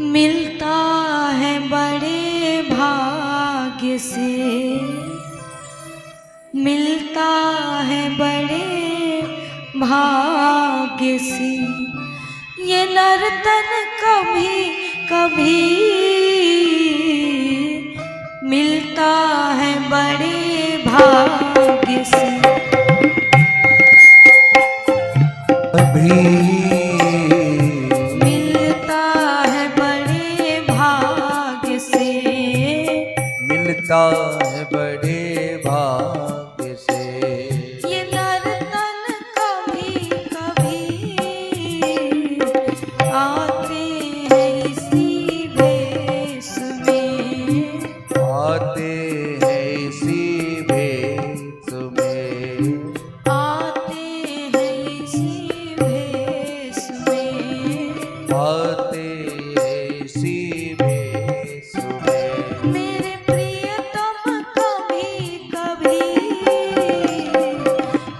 मिलता है बड़े भाग्य से, मिलता है बड़े भाग्य से ये नर्तन कभी कभी, मिलता है बड़े भाग्य से कभी, मिलता है बड़े भाग्य से, मिलता है बड़े भाग्य से ये नर्तन कभी कभी आते हैं इसी भेष में, आते हैं इसी भेष में, आते हैं इसी भेष में, आते हैं इसी भेष में। मेरे प्रियतम कभी कभी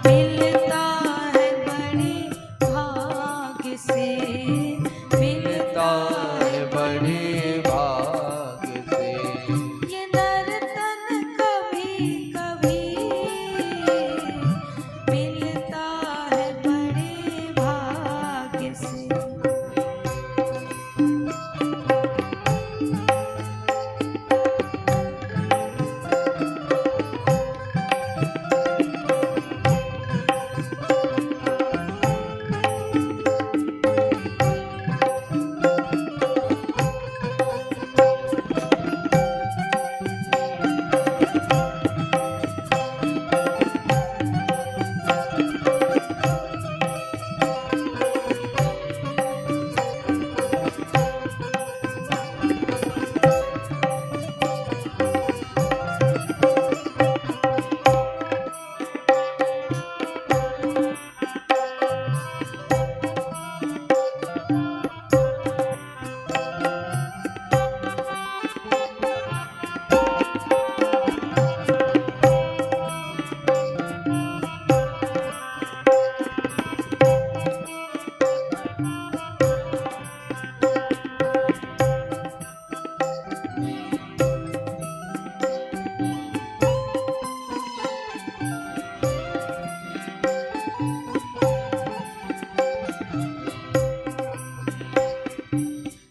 मिलता है बड़े भाग्य से, मिलता है बड़े भाग्य से ये नर्तन कभी कभी मिलता है बड़े भाग्य से।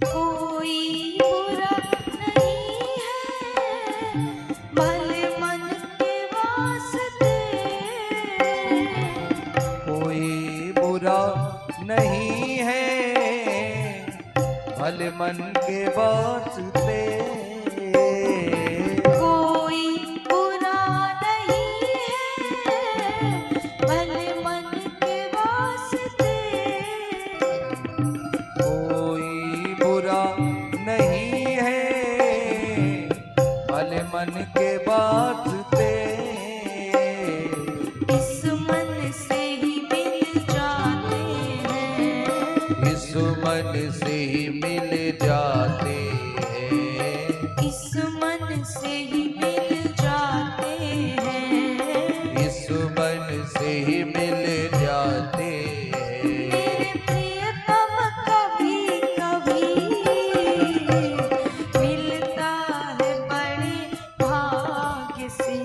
कोई बुरा नहीं है भले मन के वास्ते, कोई बुरा नहीं है भले मन के वास्ते, कोई बुरा नहीं है भले मन के वास्ते, कोई बुरा नहीं है भले मन के वास्ते, इस मन से ही मिल जाते हैं, इस मन से ही मिल जाते हैं, इस मन से ही मिल जाते हैं, इस मन से ही मिल जाते हैं। मेरे प्रियतम कभी कभी मिलता है बड़े भाग्य से,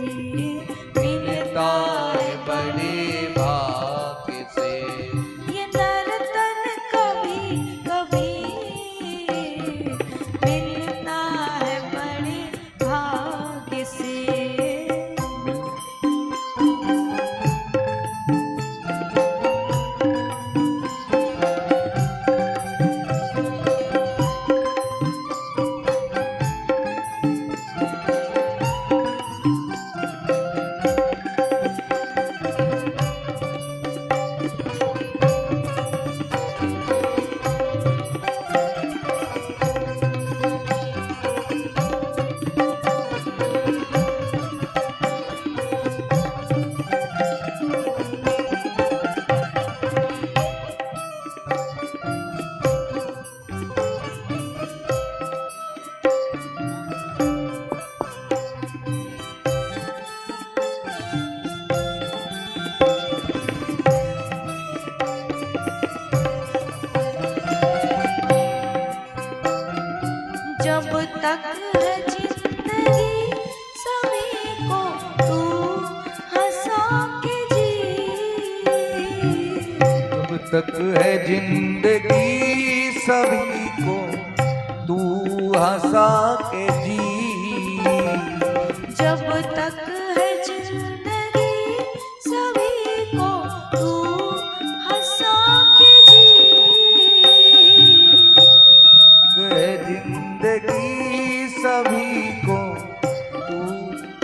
मिलता है बड़े भाग्य से ये नर्तन कभी कभी जब तक है जिंदगी सभी को तू हंसा के जी। जब तक है जिंदगी सभी को तू हंसा के जी। जब तक है जिंदगी सभी को तू हंसा के जी। है जिंदगी सभी को तू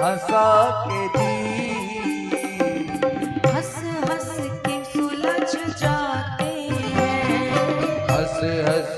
हंसा के जी। हंस हंस के सुलझ जाते हैं, हंस हंस